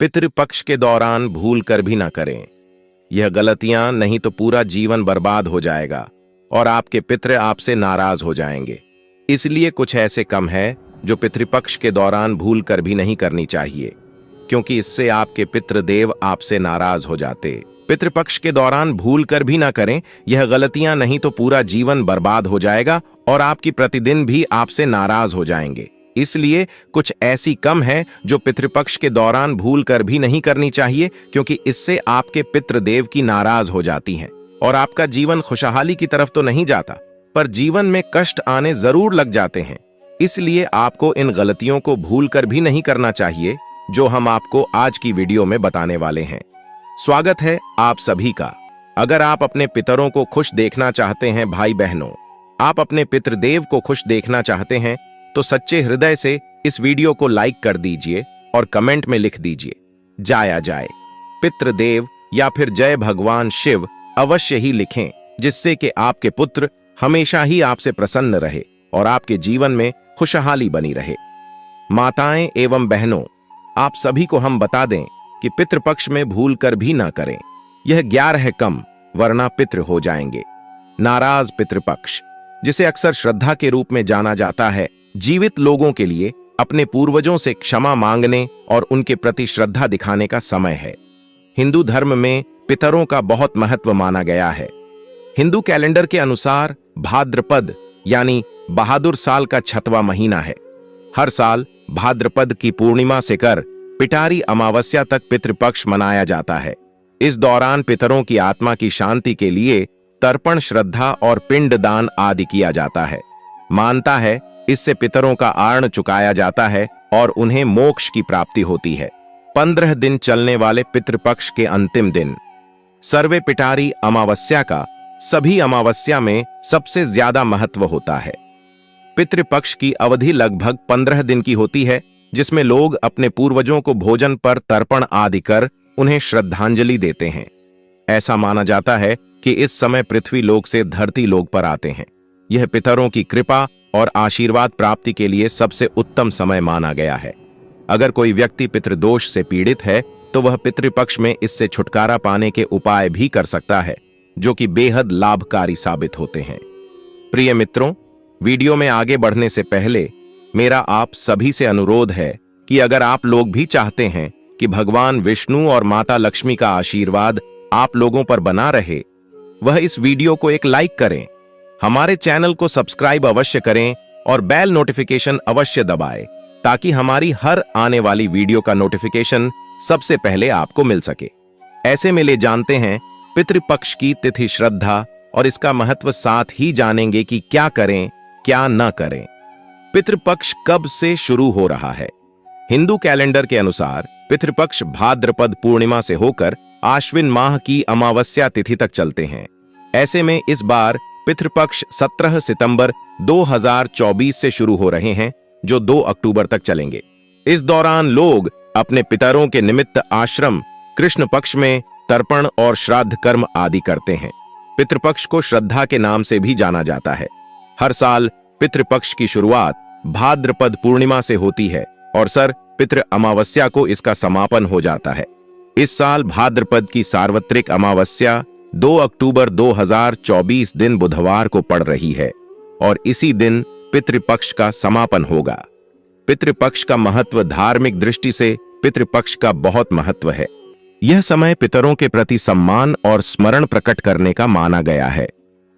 पितृपक्ष के दौरान भूल कर भी ना करें। यह गलतियां नहीं तो पूरा जीवन बर्बाद हो जाएगा और आपके पितृ आपसे नाराज हो जाएंगे। इसलिए कुछ ऐसे काम है जो पितृपक्ष के दौरान भूल कर भी नहीं करनी चाहिए, क्योंकि इससे आपके पितृदेव आपसे नाराज हो जाते। पितृपक्ष के दौरान भूल कर भी ना करें। यह गलतियां नहीं तो पूरा जीवन बर्बाद हो जाएगा और आपकी प्रतिदिन भी आपसे नाराज हो जाएंगे। इसलिए कुछ ऐसी कम है जो पितृपक्ष के दौरान भूल कर भी नहीं करनी चाहिए, क्योंकि इससे आपके पितृदेव की नाराज हो जाती हैं और आपका जीवन खुशहाली की तरफ तो नहीं जाता, पर जीवन में कष्ट आने जरूर लग जाते हैं। इसलिए आपको इन गलतियों को भूल कर भी नहीं करना चाहिए, जो हम आपको आज की वीडियो में बताने वाले हैं। स्वागत है आप सभी का। अगर आप अपने पितरों को खुश देखना चाहते हैं, भाई बहनों, आप अपने पितृदेव को खुश देखना चाहते हैं, तो सच्चे हृदय से इस वीडियो को लाइक कर दीजिए और कमेंट में लिख दीजिए जाया जाए पितृदेव या फिर जय भगवान शिव अवश्य ही लिखें, जिससे कि आपके पुत्र हमेशा ही आपसे प्रसन्न रहे और आपके जीवन में खुशहाली बनी रहे। माताएं एवं बहनों, आप सभी को हम बता दें कि पितृपक्ष में भूल कर भी ना करें। यह 11 है कम, वरना पितृ हो जाएंगे। नाराज पितृपक्ष, जिसे अक्सर श्रद्धा के रूप में जाना जाता है, जीवित लोगों के लिए अपने पूर्वजों से क्षमा मांगने और उनके प्रति श्रद्धा दिखाने का समय है। हिंदू धर्म में पितरों का बहुत महत्व माना गया है। हिंदू कैलेंडर के अनुसार भाद्रपद यानी बहादुर साल का 6वां महीना है। हर साल भाद्रपद की पूर्णिमा से कर पिटारी अमावस्या तक पितृपक्ष मनाया जाता है। इस दौरान पितरों की आत्मा की शांति के लिए तर्पण, श्रद्धा और पिंडदान आदि किया जाता है। मानता है इससे पितरों का आर्ण चुकाया जाता है और उन्हें मोक्ष की प्राप्ति होती है। 15 दिन चलने वाले पितृपक्ष के अंतिम दिन सर्वे पिटारी अमावस्या का सभी अमावस्या में सबसे ज्यादा महत्व होता है। पितृपक्ष की अवधि लगभग 15 दिन की होती है, जिसमें लोग अपने पूर्वजों को भोजन पर तर्पण आदि कर उन्हें श्रद्धांजलि देते हैं। ऐसा माना जाता है कि इस समय पृथ्वी लोक से धरती लोक पर आते हैं। यह पितरों की कृपा और आशीर्वाद प्राप्ति के लिए सबसे उत्तम समय माना गया है। अगर कोई व्यक्ति पितृदोष से पीड़ित है तो वह पितृपक्ष में इससे छुटकारा पाने के उपाय भी कर सकता है, जो कि बेहद लाभकारी साबित होते हैं। प्रिय मित्रों, वीडियो में आगे बढ़ने से पहले मेरा आप सभी से अनुरोध है कि अगर आप लोग भी चाहते हैं कि भगवान विष्णु और माता लक्ष्मी का आशीर्वाद आप लोगों पर बना रहे, वह इस वीडियो को एक लाइक करें, हमारे चैनल को सब्सक्राइब अवश्य करें और बेल नोटिफिकेशन अवश्य दबाएं, ताकि हमारी हर आने वाली वीडियो का नोटिफिकेशन सबसे पहले आपको मिल सके। ऐसे में ले जानते हैं पितृपक्ष की तिथि, श्रद्धा और इसका महत्व, साथ ही जानेंगे कि क्या करें क्या न करें। पितृपक्ष कब से शुरू हो रहा है? हिंदू कैलेंडर के अनुसार पितृपक्ष भाद्रपद पूर्णिमा से होकर आश्विन माह की अमावस्या तिथि तक चलते हैं। ऐसे में इस बार पितृपक्ष 17 सितंबर 2024 से शुरू हो रहे हैं, जो 2 अक्टूबर तक चलेंगे। इस दौरान लोग अपने पितरों के निमित्त आश्रम, कृष्ण पक्ष में तर्पण और श्राद्ध कर्म आदि करते हैं। पितृपक्ष को श्रद्धा के नाम से भी जाना जाता है। हर साल पितृपक्ष की शुरुआत भाद्रपद पूर्णिमा से होती है और सर पितृ अमावस्या को इसका समापन हो जाता है। इस साल भाद्रपद की सार्वत्रिक अमावस्या 2 अक्टूबर 2024 दिन बुधवार को पड़ रही है और इसी दिन पितृपक्ष का समापन होगा। पितृपक्ष का महत्व, धार्मिक दृष्टि से पितृपक्ष का बहुत महत्व है। यह समय पितरों के प्रति सम्मान और स्मरण प्रकट करने का माना गया है।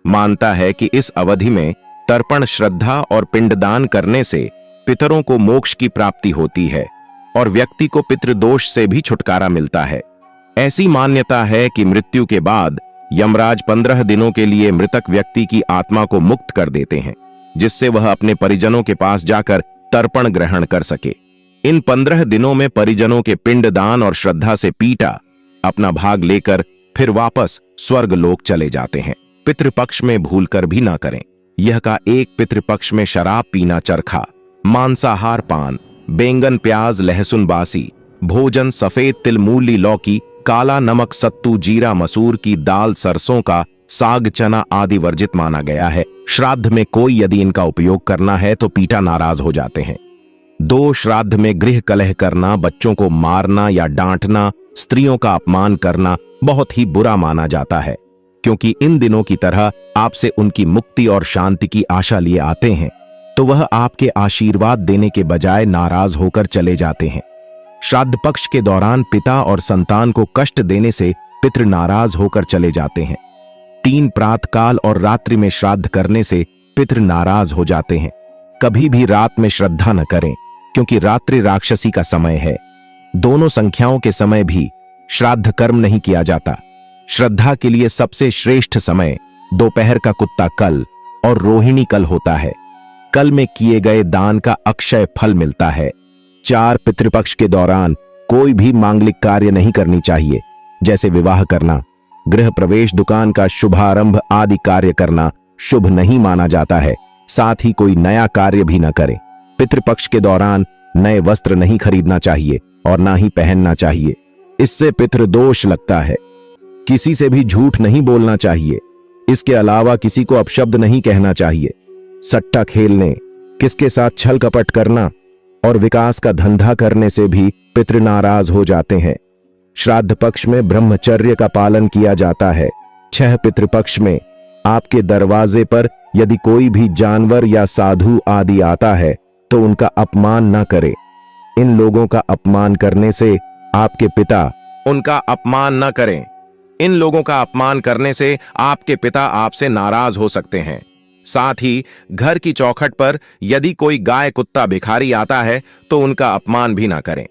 मानता है कि इस अवधि में तर्पण, श्रद्धा और पिंडदान करने से पितरों को मोक्ष की प्राप्ति होती है और व्यक्ति को पितृदोष से भी छुटकारा मिलता है। ऐसी मान्यता है कि मृत्यु के बाद यमराज 15 दिनों के लिए मृतक व्यक्ति की आत्मा को मुक्त कर देते हैं, जिससे वह अपने परिजनों के पास जाकर तर्पण ग्रहण कर सके। इन 15 दिनों में परिजनों के पिंडदान और श्रद्धा से पीटा अपना भाग लेकर फिर वापस स्वर्ग लोक चले जाते हैं। पितृपक्ष में भूल कर भी ना करें। यह का एक पितृपक्ष में शराब पीना, चरखा, मांसाहार, पान, बैंगन, प्याज, लहसुन, बासी भोजन, सफेद तिल, मूली, लौकी, काला नमक, सत्तू, जीरा, मसूर की दाल, सरसों का साग, चना आदि वर्जित माना गया है। श्राद्ध में कोई यदि इनका उपयोग करना है तो पीटा नाराज हो जाते हैं। 2 श्राद्ध में गृह कलह करना, बच्चों को मारना या डांटना, स्त्रियों का अपमान करना बहुत ही बुरा माना जाता है, क्योंकि इन दिनों की तरह आपसे उनकी मुक्ति और शांति की आशा लिए आते हैं, तो वह आपके आशीर्वाद देने के बजाय नाराज होकर चले जाते हैं। श्राद्ध पक्ष के दौरान पिता और संतान को कष्ट देने से पितृ नाराज होकर चले जाते हैं। 3 प्रातःकाल और रात्रि में श्राद्ध करने से पितृ नाराज हो जाते हैं। कभी भी रात में श्रद्धा न करें, क्योंकि रात्रि राक्षसी का समय है। दोनों संख्याओं के समय भी श्राद्ध कर्म नहीं किया जाता। श्रद्धा के लिए सबसे श्रेष्ठ समय दोपहर का कुत्ता कल और रोहिणी कल होता है। कल में किए गए दान का अक्षय फल मिलता है। 4 पितृपक्ष के दौरान कोई भी मांगलिक कार्य नहीं करनी चाहिए, जैसे विवाह करना, गृह प्रवेश, दुकान का शुभारंभ आदि कार्य करना शुभ नहीं माना जाता है। साथ ही कोई नया कार्य भी न करें। पितृपक्ष के दौरान नए वस्त्र नहीं खरीदना चाहिए और ना ही पहनना चाहिए, इससे पितृदोष लगता है। किसी से भी झूठ नहीं बोलना चाहिए। इसके अलावा किसी को अपशब्द नहीं कहना चाहिए। सट्टा खेलने, किसके साथ छल कपट करना और विकास का धंधा करने से भी पितृ नाराज हो जाते हैं। श्राद्ध पक्ष में ब्रह्मचर्य का पालन किया जाता है। 6 पितृपक्ष में आपके दरवाजे पर यदि कोई भी जानवर या साधु आदि आता है तो उनका अपमान न करें। इन लोगों का अपमान करने से आपके पिता उनका अपमान न करें। इन लोगों का अपमान करने से आपके पिता आपसे नाराज हो सकते हैं। साथ ही घर की चौखट पर यदि कोई गाय, कुत्ता, भिखारी आता है तो उनका अपमान भी ना करें।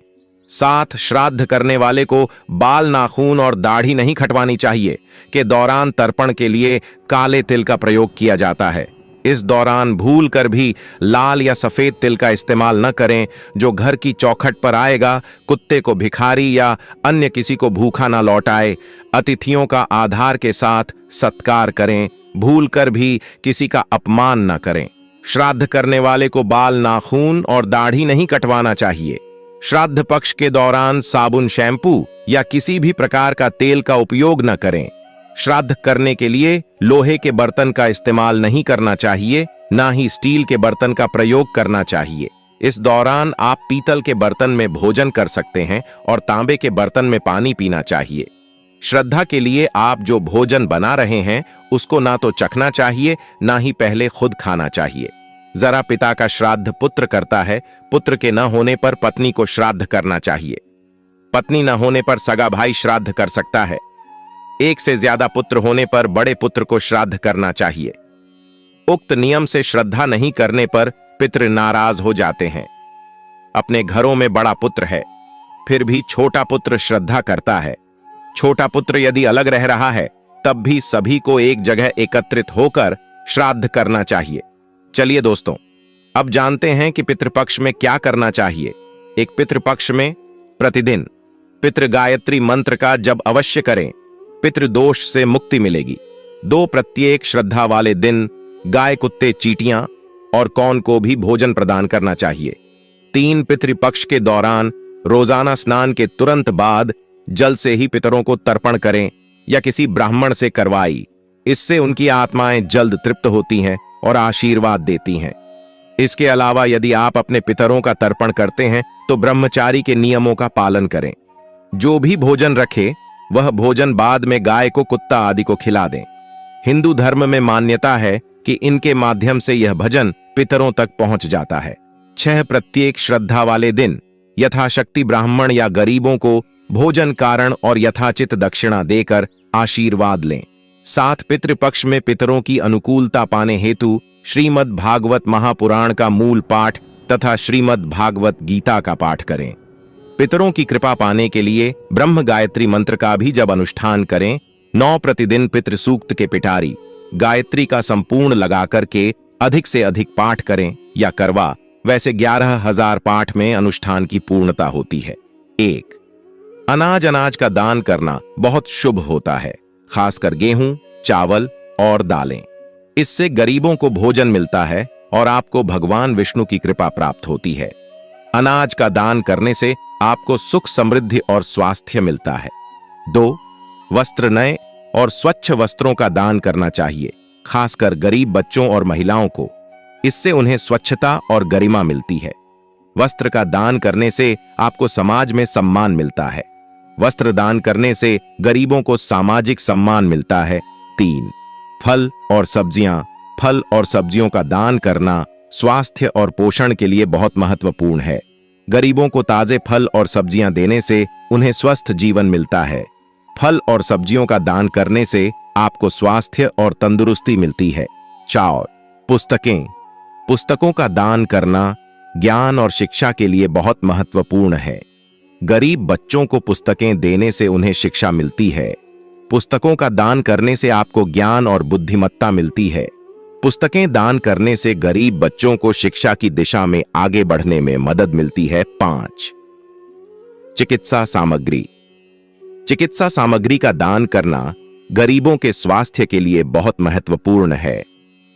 साथ श्राद्ध करने वाले को बाल, नाखून और दाढ़ी नहीं कटवानी चाहिए के दौरान तर्पण के लिए काले तिल का प्रयोग किया जाता है। इस दौरान भूल कर भी लाल या सफेद तिल का इस्तेमाल न करें। जो घर की चौखट पर आएगा, कुत्ते को भिखारी या अन्य किसी को भूखा ना लौटाए। अतिथियों का आधार के साथ सत्कार करें। भूल कर भी किसी का अपमान न करें। श्राद्ध करने वाले को बाल, नाखून और दाढ़ी नहीं कटवाना चाहिए। श्राद्ध पक्ष के दौरान साबुन, शैम्पू या किसी भी प्रकार का तेल का उपयोग न करें। श्राद्ध करने के लिए लोहे के बर्तन का इस्तेमाल नहीं करना चाहिए, ना ही स्टील के बर्तन का प्रयोग करना चाहिए। इस दौरान आप पीतल के बर्तन में भोजन कर सकते हैं और तांबे के बर्तन में पानी पीना चाहिए। श्रद्धा के लिए आप जो भोजन बना रहे हैं उसको ना तो चखना चाहिए, ना ही पहले खुद खाना चाहिए। जरा पिता का श्राद्ध पुत्र करता है, पुत्र के न होने पर पत्नी को श्राद्ध करना चाहिए। पत्नी न होने पर सगा भाई श्राद्ध कर सकता है। 1 से ज्यादा पुत्र होने पर बड़े पुत्र को श्राद्ध करना चाहिए। उक्त नियम से श्रद्धा नहीं करने पर पितृ नाराज हो जाते हैं। अपने घरों में बड़ा पुत्र है, फिर भी छोटा पुत्र श्रद्धा करता है। छोटा पुत्र यदि अलग रह रहा है तब भी सभी को एक जगह एकत्रित होकर श्राद्ध करना चाहिए। चलिए दोस्तों, अब जानते हैं कि पितृपक्ष में क्या करना चाहिए। एक पितृपक्ष में प्रतिदिन पितृ गायत्री मंत्र का जब अवश्य करें, पितृदोष से मुक्ति मिलेगी। 2 प्रत्येक श्रद्धा वाले दिन गाय, कुत्ते, चींटियां और कौन को भी भोजन प्रदान करना चाहिए। 3 पितृपक्ष के दौरान रोजाना स्नान के तुरंत बाद जल से ही पितरों को तर्पण करें या किसी ब्राह्मण से करवाई। इससे उनकी आत्माएं जल्द तृप्त होती हैं और आशीर्वाद देती हैं। इसके अलावा यदि आप अपने पितरों का तर्पण करते हैं तो ब्रह्मचारी के नियमों का पालन करें। जो भी भोजन रखे वह भोजन बाद में गाय को, कुत्ता आदि को खिला दें। हिंदू धर्म में मान्यता है कि इनके माध्यम से यह भजन पितरों तक पहुंच जाता है। 6 प्रत्येक श्रद्धा वाले दिन यथाशक्ति ब्राह्मण या गरीबों को भोजन कारण और यथाचित दक्षिणा देकर आशीर्वाद लें। 7 पितृपक्ष में पितरों की अनुकूलता पाने हेतु श्रीमद् भागवत महापुराण का मूल पाठ तथा श्रीमद् भागवत गीता का पाठ करें। पितरों की कृपा पाने के लिए ब्रह्म गायत्री मंत्र का भी जब अनुष्ठान करें। 9 प्रतिदिन पितृ सूक्त के पिटारी गायत्री का संपूर्ण लगाकर के अधिक से अधिक पाठ करें या करवा। वैसे 11,000 पाठ में अनुष्ठान की पूर्णता होती है। 1 अनाज का दान करना बहुत शुभ होता है, खासकर गेहूं, चावल और दालें। इससे गरीबों को भोजन मिलता है और आपको भगवान विष्णु की कृपा प्राप्त होती है। अनाज का दान करने से आपको सुख, समृद्धि और स्वास्थ्य मिलता है। 2 वस्त्र, नए और स्वच्छ वस्त्रों का दान करना चाहिए, खासकर गरीब बच्चों और महिलाओं को। इससे उन्हें स्वच्छता और गरिमा मिलती है। वस्त्र का दान करने से आपको समाज में सम्मान मिलता है। वस्त्र दान करने से गरीबों को सामाजिक सम्मान मिलता है। 3, फल और सब्जियां। फल और सब्जियों का दान करना स्वास्थ्य और पोषण के लिए बहुत महत्वपूर्ण है। गरीबों को ताजे फल और सब्जियां देने से उन्हें स्वस्थ जीवन मिलता है। फल और सब्जियों का दान करने से आपको स्वास्थ्य और तंदुरुस्ती मिलती है। 4, पुस्तकें। पुस्तकों का दान करना ज्ञान और शिक्षा के लिए बहुत महत्वपूर्ण है। गरीब बच्चों को पुस्तकें देने से उन्हें शिक्षा मिलती है। पुस्तकों का दान करने से आपको ज्ञान और बुद्धिमत्ता मिलती है। पुस्तकें दान करने से गरीब बच्चों को शिक्षा की दिशा में आगे बढ़ने में मदद मिलती है। 5, चिकित्सा सामग्री। चिकित्सा सामग्री का दान करना गरीबों के स्वास्थ्य के लिए बहुत महत्वपूर्ण है।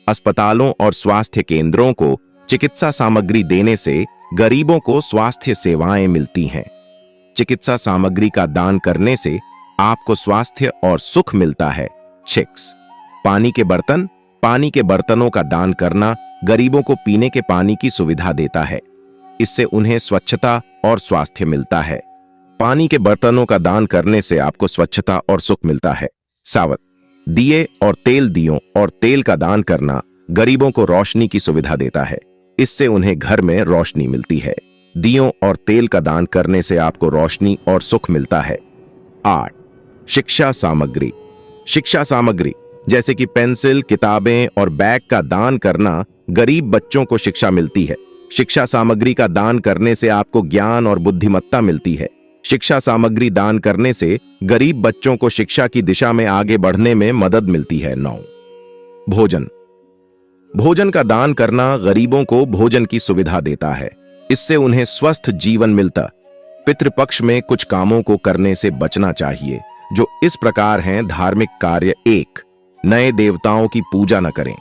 अस्पतालों और स्वास्थ्य केंद्रों को चिकित्सा सामग्री देने से गरीबों को स्वास्थ्य सेवाएं मिलती हैं। चिकित्सा सामग्री का दान करने से आपको स्वास्थ्य और सुख मिलता है। 6, पानी के बर्तन। पानी के बर्तनों का दान करना गरीबों को पीने के पानी की सुविधा देता है। इससे उन्हें स्वच्छता और स्वास्थ्य मिलता है। पानी के बर्तनों का दान करने से आपको स्वच्छता और सुख मिलता है। 7, दिए और तेल। दियों और तेल का दान करना गरीबों को रोशनी की सुविधा देता है। इससे उन्हें घर में रोशनी मिलती है। दियों और तेल का दान करने से आपको रोशनी और सुख मिलता है। 8, शिक्षा सामग्री। शिक्षा सामग्री जैसे कि पेंसिल, किताबें और बैग का दान करना गरीब बच्चों को शिक्षा मिलती है। शिक्षा सामग्री का दान करने से आपको ज्ञान और बुद्धिमत्ता मिलती है। शिक्षा सामग्री दान करने से गरीब बच्चों को शिक्षा की दिशा में आगे बढ़ने में मदद मिलती है। 9, भोजन। भोजन का दान करना गरीबों को भोजन की सुविधा देता है। इससे उन्हें स्वस्थ जीवन मिलता। पितृपक्ष में कुछ कामों को करने से बचना चाहिए, जो इस प्रकार हैं। धार्मिक कार्य। 1, नए देवताओं की पूजा न करें।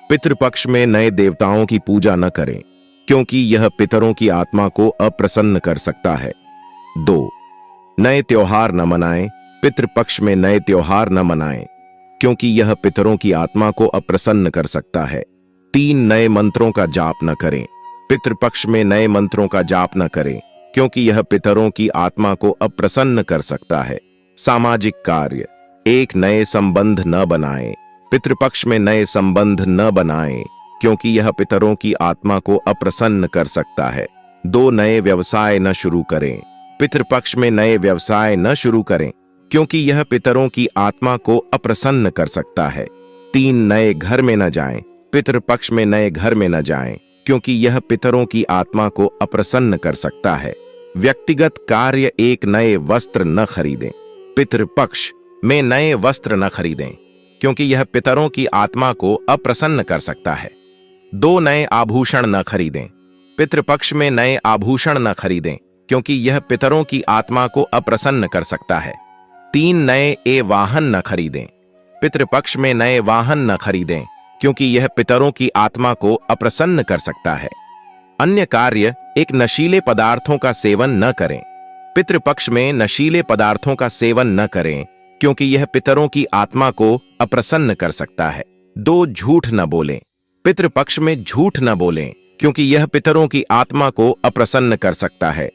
पितृपक्ष में नए देवताओं की पूजा न करें, क्योंकि यह पितरों की आत्मा को अप्रसन्न कर सकता है। 2, नए त्योहार न मनाएं। पितृपक्ष में नए त्योहार न मनाएं, क्योंकि यह पितरों की आत्मा को अप्रसन्न कर सकता है। 3, नए मंत्रों का जाप न करें। पितृपक्ष में नए मंत्रों का जाप न करें, क्योंकि यह पितरों की आत्मा को अप्रसन्न कर सकता है। सामाजिक कार्य। 1, नए संबंध न बनाएं। पितृपक्ष में नए संबंध न बनाएं, क्योंकि यह पितरों की आत्मा को अप्रसन्न कर सकता है। 2, नए व्यवसाय न शुरू करें। पितृपक्ष में नए व्यवसाय न शुरू करें, क्योंकि यह पितरों की आत्मा को अप्रसन्न कर सकता है। 3, नए घर में न जाएं। पितृपक्ष में नए घर में न जाएं, क्योंकि यह पितरों की आत्मा को अप्रसन्न कर सकता है। व्यक्तिगत कार्य। 1, नए वस्त्र न खरीदें। पितृपक्ष में नए वस्त्र न खरीदें, क्योंकि यह पितरों की आत्मा को अप्रसन्न कर सकता है। 2, नए आभूषण न खरीदें। पितृपक्ष में नए आभूषण न खरीदें, क्योंकि यह पितरों की आत्मा को अप्रसन्न कर सकता है। 3, नए वाहन न खरीदें। पितृपक्ष में नए वाहन न खरीदें, क्योंकि यह पितरों की आत्मा को अप्रसन्न कर सकता है। अन्य कार्य। 1, नशीले पदार्थों का सेवन न करें। पितृपक्ष में नशीले पदार्थों का सेवन न करें, क्योंकि यह पितरों की आत्मा को अप्रसन्न कर सकता है। 2, झूठ न बोलें। पितृपक्ष में झूठ न बोलें, क्योंकि यह पितरों की आत्मा को अप्रसन्न कर सकता है।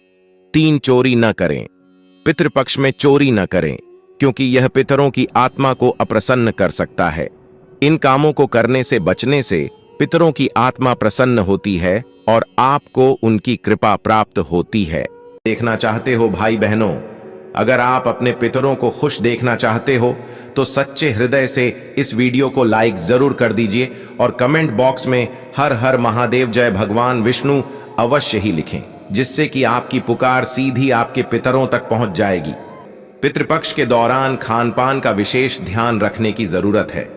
3, चोरी न करें। पितृपक्ष में चोरी न करें, क्योंकि यह पितरों की आत्मा को अप्रसन्न कर सकता है। इन कामों को करने से बचने से पितरों की आत्मा प्रसन्न होती है और आपको उनकी कृपा प्राप्त होती है। देखना चाहते हो भाई बहनों, अगर आप अपने पितरों को खुश देखना चाहते हो तो सच्चे हृदय से इस वीडियो को लाइक जरूर कर दीजिए और कमेंट बॉक्स में हर हर महादेव जय भगवान विष्णु अवश्य ही लिखें, जिससे कि आपकी पुकार सीधी आपके पितरों तक पहुंच जाएगी। पितृपक्ष के दौरान खान पान का विशेष ध्यान रखने की जरूरत है।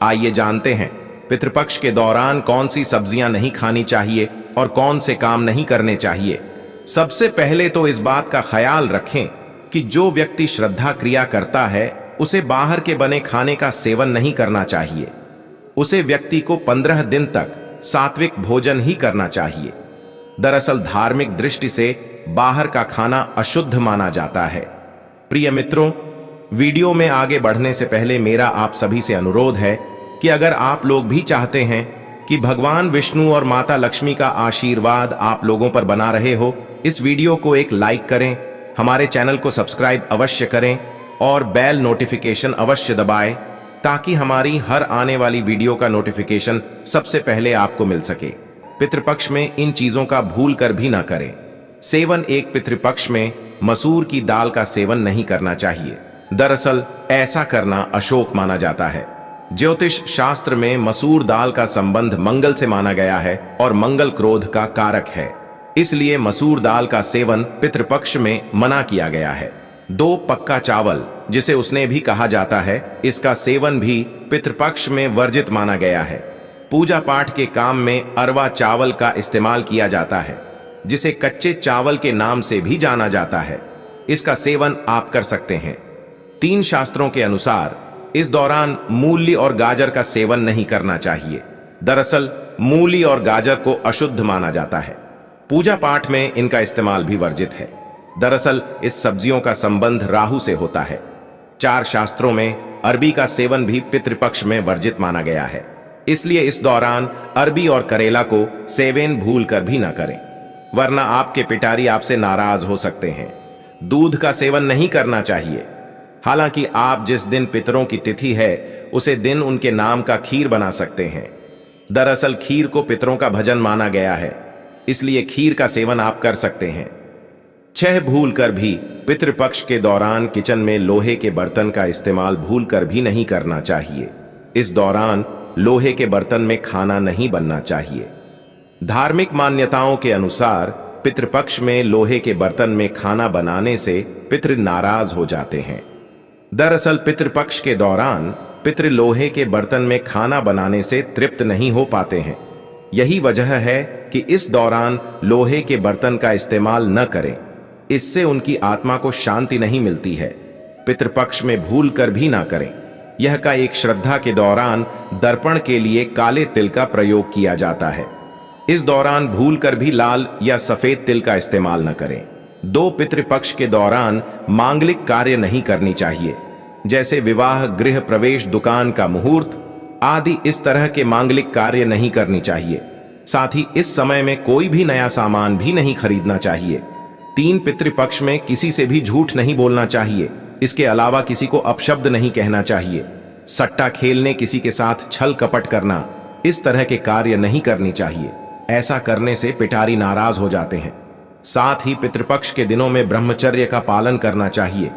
आइए जानते हैं पितृपक्ष के दौरान कौन सी सब्जियां नहीं खानी चाहिए और कौन से काम नहीं करने चाहिए। सबसे पहले तो इस बात का ख्याल रखें कि जो व्यक्ति श्रद्धा क्रिया करता है उसे बाहर के बने खाने का सेवन नहीं करना चाहिए। उसे व्यक्ति को 15 दिन तक सात्विक भोजन ही करना चाहिए। दरअसल धार्मिक दृष्टि से बाहर का खाना अशुद्ध माना जाता है। प्रिय मित्रों, वीडियो में आगे बढ़ने से पहले मेरा आप सभी से अनुरोध है कि अगर आप लोग भी चाहते हैं कि भगवान विष्णु और माता लक्ष्मी का आशीर्वाद आप लोगों पर बना रहे हो। इस वीडियो को एक लाइक करें, हमारे चैनल को सब्सक्राइब अवश्य करें और बेल नोटिफिकेशन अवश्य दबाएं ताकि हमारी हर आने वाली वीडियो का नोटिफिकेशन सबसे पहले आपको मिल सके। पितृपक्ष में इन चीजों का भूल कर भी ना करें। सेवन एक पितृपक्ष में मसूर की दाल का सेवन नहीं करना चाहिए। दरअसल ऐसा करना अशुभ माना जाता है। ज्योतिष शास्त्र में मसूर दाल का संबंध मंगल से माना गया है और मंगल क्रोध का कारक है, इसलिए मसूर दाल का सेवन पितृपक्ष में मना किया गया है। दो पक्का चावल, जिसे उसने भी कहा जाता है, इसका सेवन भी पितृपक्ष में वर्जित माना गया है। पूजा पाठ के काम में अरवा चावल का इस्तेमाल किया जाता है, जिसे कच्चे चावल के नाम से भी जाना जाता है। इसका सेवन आप कर सकते हैं। 3 शास्त्रों के अनुसार इस दौरान मूली और गाजर का सेवन नहीं करना चाहिए। दरअसल मूली और गाजर को अशुद्ध माना जाता है। पूजा पाठ में इनका इस्तेमाल भी वर्जित है। दरअसल इस सब्जियों का संबंध राहु से होता है। 4 शास्त्रों में अरबी का सेवन भी पितृपक्ष में वर्जित माना गया है, इसलिए इस दौरान अरबी और करेला को सेवन भूल कर भी ना करें, वरना आपके पिटारी आपसे नाराज हो सकते हैं। दूध का सेवन नहीं करना चाहिए। हालांकि आप जिस दिन पितरों की तिथि है उसे दिन उनके नाम का खीर बना सकते हैं। दरअसल खीर को पितरों का भजन माना गया है, इसलिए खीर का सेवन आप कर सकते हैं। 6 भूल कर भी पितृपक्ष के दौरान किचन में लोहे के बर्तन का इस्तेमाल भूल कर भी नहीं करना चाहिए। इस दौरान लोहे के बर्तन में खाना नहीं बनना चाहिए। धार्मिक मान्यताओं के अनुसार पितृपक्ष में लोहे के बर्तन में खाना बनाने से पितृ नाराज हो जाते हैं। दरअसल पितृपक्ष के दौरान पितृ लोहे के बर्तन में खाना बनाने से तृप्त नहीं हो पाते हैं। यही वजह है कि इस दौरान लोहे के बर्तन का इस्तेमाल न करें, इससे उनकी आत्मा को शांति नहीं मिलती है। पितृपक्ष में भूल कर भी ना करें। यह का एक श्रद्धा के दौरान दर्पण के लिए काले तिल का प्रयोग किया जाता है। इस दौरान भूल कर भी लाल या सफेद तिल का इस्तेमाल न करें। 2 पितृपक्ष के दौरान मांगलिक कार्य नहीं करनी चाहिए, जैसे विवाह, गृह प्रवेश, दुकान का मुहूर्त आदि। इस तरह के मांगलिक कार्य नहीं करनी चाहिए। साथ ही इस समय में कोई भी नया सामान भी नहीं खरीदना चाहिए। 3 पितृपक्ष में किसी से भी झूठ नहीं बोलना चाहिए। इसके अलावा किसी को अपशब्द नहीं कहना चाहिए। सट्टा खेलने, किसी के साथ छल कपट करना, इस तरह के कार्य नहीं करनी चाहिए। ऐसा करने से पिटारी नाराज हो जाते हैं। साथ ही पितृपक्ष के दिनों में ब्रह्मचर्य का पालन करना चाहिए।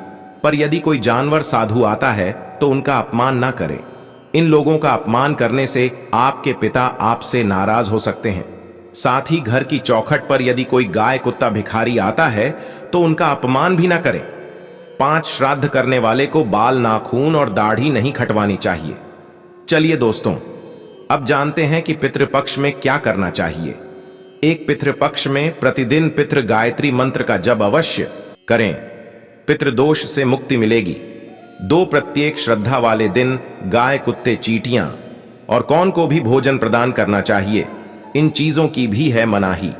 पर यदि कोई जानवर साधु आता है तो उनका अपमान ना करें। इन लोगों का अपमान करने से आपके पिता आपसे नाराज हो सकते हैं। साथ ही घर की चौखट पर यदि कोई गाय, कुत्ता, भिखारी आता है तो उनका अपमान भी ना करें। 5 श्राद्ध करने वाले को बाल, नाखून और दाढ़ी नहीं खटवानी चाहिए। चलिए दोस्तों, अब जानते हैं कि पितृपक्ष में क्या करना चाहिए। एक पितृपक्ष में प्रतिदिन पितृ गायत्री मंत्र का जप अवश्य करें। पितृदोष से मुक्ति मिलेगी। 2 प्रत्येक श्रद्धा वाले दिन गाय, कुत्ते, चींटियां और कौन को भी भोजन प्रदान करना चाहिए। इन चीजों की भी है मनाही।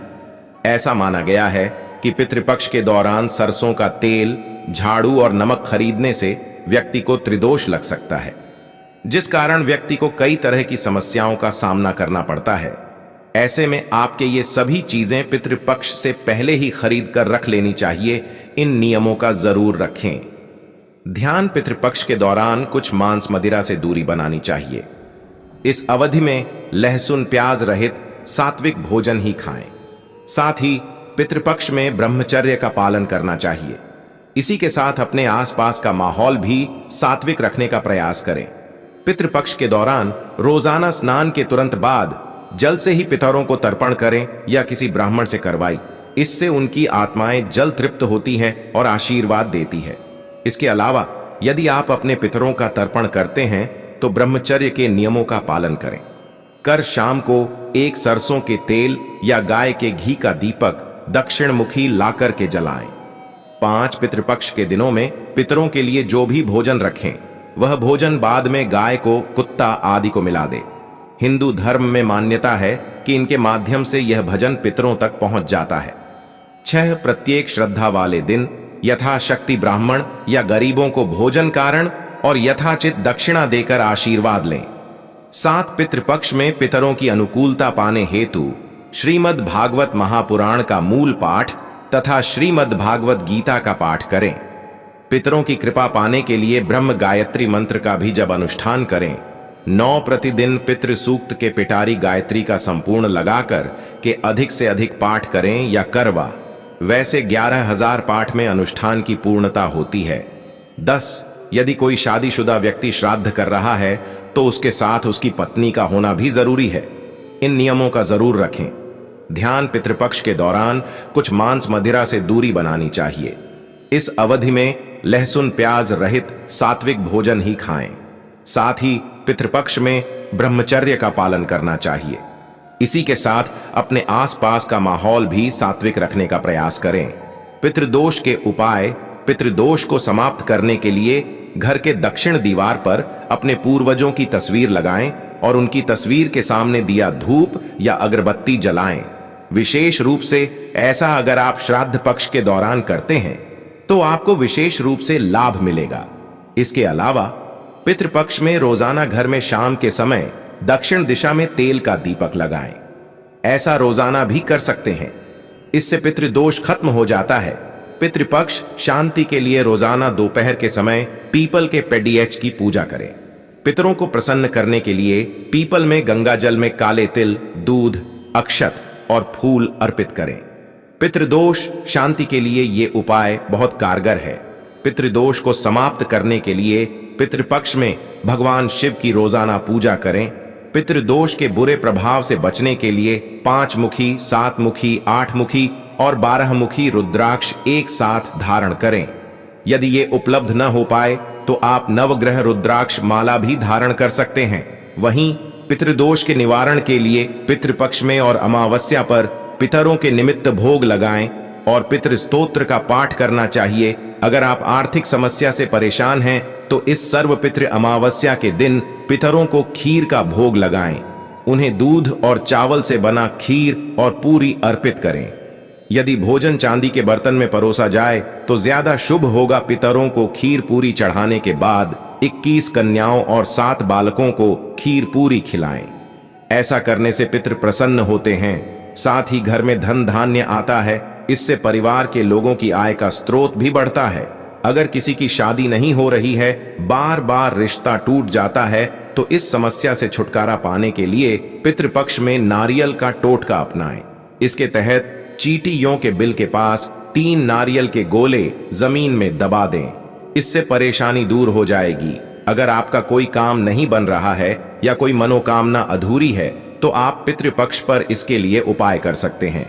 ऐसा माना गया है कि पितृपक्ष के दौरान सरसों का तेल, झाड़ू और नमक खरीदने से व्यक्ति को त्रिदोष लग सकता है, जिस कारण व्यक्ति को कई तरह की समस्याओं का सामना करना पड़ता है। ऐसे में आपके ये सभी चीजें पितृपक्ष से पहले ही खरीद कर रख लेनी चाहिए। इन नियमों का जरूर रखें। ध्यान, पितृपक्ष के दौरान कुछ मांस मदिरा से दूरी बनानी चाहिए। इस अवधि में लहसुन, प्याज रहित सात्विक भोजन ही खाएं। साथ ही पितृपक्ष में ब्रह्मचर्य का पालन करना चाहिए। इसी के साथ अपने आसपास का माहौल भी सात्विक रखने का प्रयास करें। पितृपक्ष के दौरान रोजाना स्नान के तुरंत बाद जल से ही पितरों को तर्पण करें या किसी ब्राह्मण से करवाई। इससे उनकी आत्माएं जल तृप्त होती हैं और आशीर्वाद देती है। इसके अलावा यदि आप अपने पितरों का तर्पण करते हैं तो ब्रह्मचर्य के नियमों का पालन करें। कर शाम को एक सरसों के तेल या गाय के घी का दीपक दक्षिण मुखी लाकर के जलाएं। 5 पितृपक्ष के दिनों में पितरों के लिए जो भी भोजन रखें वह भोजन बाद में गाय को, कुत्ता आदि को मिला दे। हिंदू धर्म में मान्यता है कि इनके माध्यम से यह भजन पितरों तक पहुंच जाता है। 6 प्रत्येक श्रद्धा वाले दिन यथाशक्ति ब्राह्मण या गरीबों को भोजन कारण और यथाचित दक्षिणा देकर आशीर्वाद लें। साथ पितृपक्ष में पितरों की अनुकूलता पाने हेतु श्रीमद् भागवत महापुराण का मूल पाठ तथा श्रीमद् भागवत गीता का पाठ करें। पितरों की कृपा पाने के लिए ब्रह्म गायत्री मंत्र का भी जब अनुष्ठान करें, 9 प्रतिदिन पितृ सूक्त के पिटारी गायत्री का संपूर्ण लगाकर के अधिक से अधिक पाठ करें या करवा, वैसे 11,000 पाठ में अनुष्ठान की पूर्णता होती है। 10 यदि कोई शादीशुदा व्यक्ति श्राद्ध कर रहा है तो उसके साथ उसकी पत्नी का होना भी जरूरी है। इन नियमों का जरूर रखें। ध्यान पितृपक्ष के दौरान कुछ मांस मदिरा से दूरी बनानी चाहिए। इस अवधि में लहसुन प्याज रहित सात्विक भोजन ही खाएं। साथ ही पितृपक्ष में ब्रह्मचर्य का पालन करना चाहिए। इसी के साथ अपने आसपास का माहौल भी सात्विक रखने का प्रयास करें। पितृदोष के उपाय। पितृदोष को समाप्त करने के लिए घर के दक्षिण दीवार पर अपने पूर्वजों की तस्वीर लगाएं और उनकी तस्वीर के सामने दिया धूप या अगरबत्ती जलाएं। विशेष रूप से ऐसा अगर आप श्राद्ध पक्ष के दौरान करते हैं तो आपको विशेष रूप से लाभ मिलेगा। इसके अलावा पितृपक्ष में रोजाना घर में शाम के समय दक्षिण दिशा में तेल का दीपक लगाएं। ऐसा रोजाना भी कर सकते हैं। इससे पितृदोष खत्म हो जाता है। पितृपक्ष शांति के लिए रोजाना दोपहर के समय पीपल के पेडिएच की पूजा करें। पितरों को प्रसन्न करने के लिए पीपल में गंगा जल में काले तिल, दूध, अक्षत और फूल अर्पित करें। पितृदोष शांति के लिए ये उपाय बहुत कारगर है। पितृदोष को समाप्त करने के लिए पितृपक्ष में भगवान शिव की रोजाना पूजा करें। पितृदोष के बुरे प्रभाव से बचने के लिए 5 मुखी, 7 मुखी, 8 मुखी और 12 मुखी रुद्राक्ष एक साथ धारण करें। यदि ये उपलब्ध न हो पाए तो आप नवग्रह रुद्राक्ष माला भी धारण कर सकते हैं। वहीं पितृदोष के निवारण के लिए पितृपक्ष में और अमावस्या पर पितरों के निमित्त भोग लगाएं और पितृ स्तोत्र का पाठ करना चाहिए। अगर आप आर्थिक समस्या से परेशान हैं तो इस सर्व पितृ अमावस्या के दिन पितरों को खीर का भोग लगाएं। उन्हें दूध और चावल से बना खीर और पूरी अर्पित करें। यदि भोजन चांदी के बर्तन में परोसा जाए तो ज्यादा शुभ होगा। पितरों को खीर पूरी चढ़ाने के बाद 21 कन्याओं और 7 बालकों को खीर पूरी खिलाएं। ऐसा करने से पितृ प्रसन्न होते हैं। साथ ही घर में धन धान्य आता है। इससे परिवार के लोगों की आय का स्रोत भी बढ़ता है। अगर किसी की शादी नहीं हो रही है, बार बार रिश्ता टूट जाता है, तो इस समस्या से छुटकारा पाने के लिए पितृपक्ष में नारियल का टोटका अपनाएं। इसके तहत चींटियों के बिल के पास 3 नारियल के गोले जमीन में दबा दें। इससे परेशानी दूर हो जाएगी। अगर आपका कोई काम नहीं बन रहा है या कोई मनोकामना अधूरी है तो आप पितृपक्ष पर इसके लिए उपाय कर सकते हैं।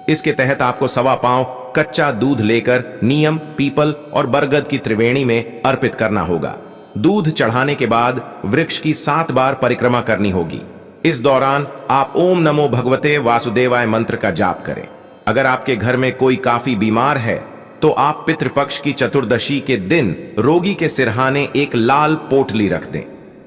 इसके तहत आपको 1.25 पाव कच्चा दूध लेकर नीम, पीपल और बरगद की त्रिवेणी में अर्पित करना होगा। दूध चढ़ाने के बाद वृक्ष की 7 बार परिक्रमा करनी होगी। इस दौरान आप ओम नमो भगवते वासुदेवाय मंत्र का जाप करें। अगर आपके घर में कोई काफी बीमार है तो आप पितृपक्ष की चतुर्दशी के दिन रोगी के सिरहाने एक लाल पोटली रख दें।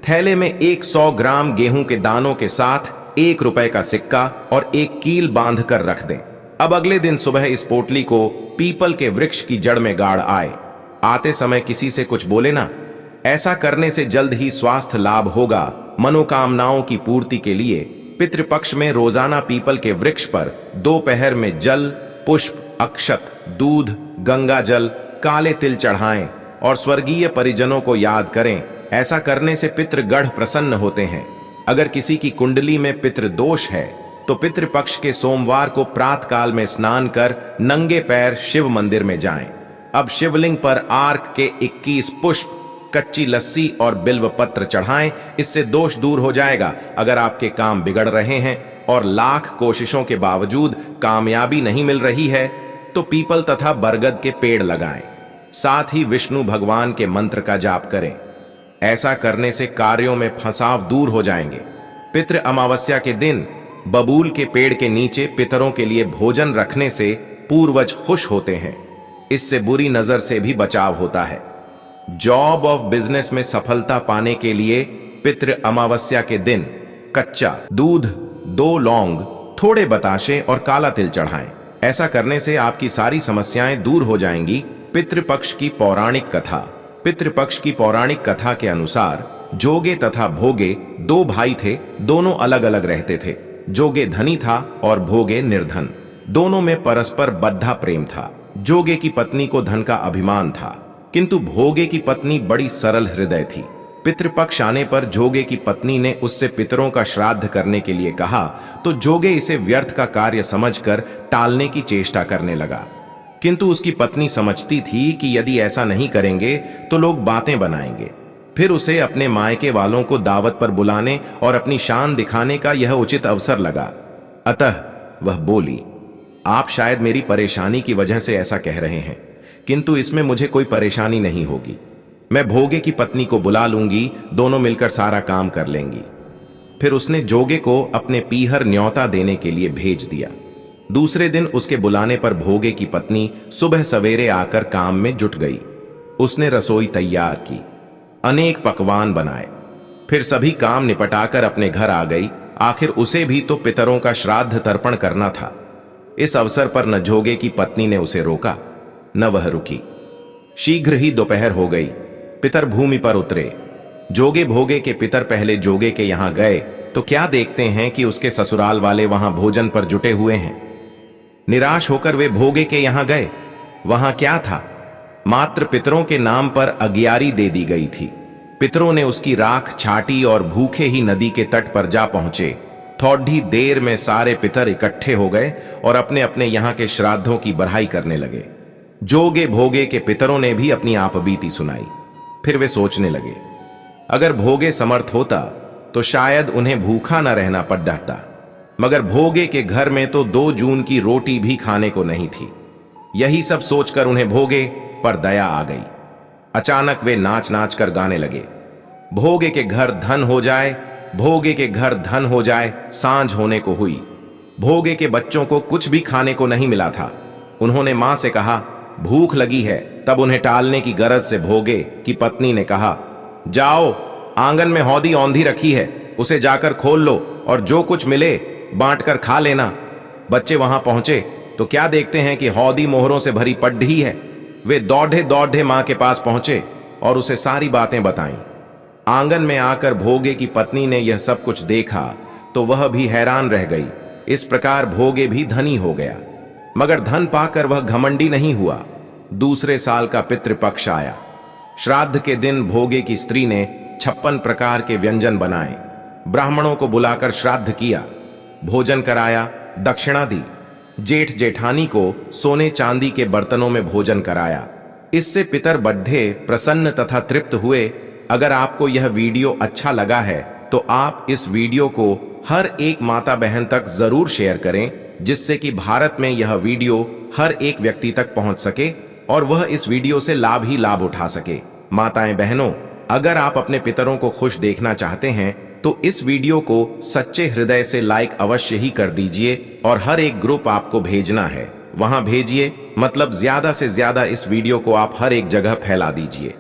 थैले में 100 ग्राम गेहूं के दानों के साथ 1 रुपए का सिक्का और एक कील बांध कर रख दें। अब अगले दिन सुबह इस पोटली को पीपल के वृक्ष की जड़ में गाड़ आए। आते समय किसी से कुछ बोले ना। ऐसा करने से जल्द ही स्वास्थ्य लाभ होगा। मनोकामनाओं की पूर्ति के लिए पितृपक्ष में रोजाना पीपल के वृक्ष पर दोपहर में जल, पुष्प, अक्षत, दूध, गंगा जल, काले तिल चढ़ाएं और स्वर्गीय परिजनों को याद करें। ऐसा करने से पितृगढ़ प्रसन्न होते हैं। अगर किसी की कुंडली में पितृदोष है तो पितृपक्ष के सोमवार को प्रातः काल में स्नान कर नंगे पैर शिव मंदिर में जाएं। अब शिवलिंग पर आर्क के 21 पुष्प, कच्ची लस्सी और बिल्व पत्र चढ़ाएं। इससे दोष दूर हो जाएगा। अगर आपके काम बिगड़ रहे हैं और लाख कोशिशों के बावजूद कामयाबी नहीं मिल रही है तो पीपल तथा बरगद के पेड़ लगाएं। साथ ही विष्णु भगवान के मंत्र का जाप करें। ऐसा करने से कार्यों में फंसाव दूर हो जाएंगे। पितृ अमावस्या के दिन बबूल के पेड़ के नीचे पितरों के लिए भोजन रखने से पूर्वज खुश होते हैं। इससे बुरी नजर से भी बचाव होता है। जॉब ऑफ बिजनेस में सफलता पाने के लिए पितृ अमावस्या के दिन कच्चा दूध, 2 लौंग, थोड़े बताशे और काला तिल चढ़ाएं। ऐसा करने से आपकी सारी समस्याएं दूर हो जाएंगी। पितृपक्ष की पौराणिक कथा। पितृपक्ष की पौराणिक कथा के अनुसार जोगे तथा भोगे दो भाई थे, दोनों अलग अलग रहते थे। जोगे धनी था और भोगे निर्धन। दोनों में परस्पर बद्धा प्रेम था। जोगे की पत्नी को धन का अभिमान था, किंतु भोगे की पत्नी बड़ी सरल हृदय थी। पितृपक्ष आने पर जोगे की पत्नी ने उससे पितरों का श्राद्ध करने के लिए कहा, तो जोगे इसे व्यर्थ का कार्य समझकर टालने की चेष्टा करने लगा। किंतु उसकी पत्नी समझती थी कि यदि ऐसा नहीं करेंगे तो लोग बातें बनाएंगे। फिर उसे अपने मायके वालों को दावत पर बुलाने और अपनी शान दिखाने का यह उचित अवसर लगा। अतः वह बोली, आप शायद मेरी परेशानी की वजह से ऐसा कह रहे हैं, किंतु इसमें मुझे कोई परेशानी नहीं होगी। मैं भोगे की पत्नी को बुला लूंगी, दोनों मिलकर सारा काम कर लेंगी। फिर उसने जोगे को अपने पीहर न्योता देने के लिए भेज दिया। दूसरे दिन उसके बुलाने पर भोगे की पत्नी सुबह सवेरे आकर काम में जुट गई। उसने रसोई तैयार की, अनेक पकवान बनाए, फिर सभी काम निपटाकर अपने घर आ गई। आखिर उसे भी तो पितरों का श्राद्ध तर्पण करना था। इस अवसर पर न जोगे की पत्नी ने उसे रोका, न वह रुकी। शीघ्र ही दोपहर हो गई। पितर भूमि पर उतरे। जोगे भोगे के पितर पहले जोगे के यहां गए तो क्या देखते हैं कि उसके ससुराल वाले वहां भोजन पर जुटे हुए हैं। निराश होकर वे भोगे के यहां गए। वहां क्या था, मात्र पितरों के नाम पर अगियारी दे दी गई थी। पितरों ने उसकी राख छाटी और भूखे ही नदी के तट पर जा पहुंचे। थोड़ी देर में सारे पितर इकट्ठे हो गए और अपने अपने यहां के श्राद्धों की बड़ाई करने लगे। जोगे भोगे के पितरों ने भी अपनी आपबीती सुनाई। फिर वे सोचने लगे, अगर भोगे समर्थ होता तो शायद उन्हें भूखा न रहना पड़ जाता, मगर भोगे के घर में तो 2 जून की रोटी भी खाने को नहीं थी। यही सब सोचकर उन्हें भोगे पर दया आ गई। अचानक वे नाच नाच कर गाने लगे, भोगे के घर धन हो जाए, भोगे के घर धन हो जाए। सांझ होने को हुई। भोगे के बच्चों को कुछ भी खाने को नहीं मिला था। उन्होंने मां से कहा, भूख लगी है। तब उन्हें टालने की गरज से भोगे की पत्नी ने कहा, जाओ, आंगन में हौदी औंधी रखी है, उसे जाकर खोल लो और जो कुछ मिले बांट कर खा लेना। बच्चे वहां पहुंचे तो क्या देखते हैं कि हौदी मोहरों से भरी पड्ढी है। वे दौड़े दौड़े मां के पास पहुंचे और उसे सारी बातें बताईं। आंगन में आकर भोगे की पत्नी ने यह सब कुछ देखा तो वह भी हैरान रह गई। इस प्रकार भोगे भी धनी हो गया, मगर धन पाकर वह घमंडी नहीं हुआ। दूसरे साल का पितृपक्ष आया। श्राद्ध के दिन भोगे की स्त्री ने 56 प्रकार के व्यंजन बनाए। ब्राह्मणों को बुलाकर श्राद्ध किया, भोजन कराया, दक्षिणा दी। जेठ जेठानी को सोने चांदी के बर्तनों में भोजन कराया। इससे पितर बड्ढे प्रसन्न तथा तृप्त हुए। अगर आपको यह वीडियो अच्छा लगा है तो आप इस वीडियो को हर एक माता बहन तक जरूर शेयर करें, जिससे कि भारत में यह वीडियो हर एक व्यक्ति तक पहुंच सके और वह इस वीडियो से लाभ ही लाभ उठा सके। माताएं बहनों, अगर आप अपने पितरों को खुश देखना चाहते हैं तो इस वीडियो को सच्चे हृदय से लाइक अवश्य ही कर दीजिए और हर एक ग्रुप आपको भेजना है वहां भेजिए, मतलब ज्यादा से ज्यादा इस वीडियो को आप हर एक जगह फैला दीजिए।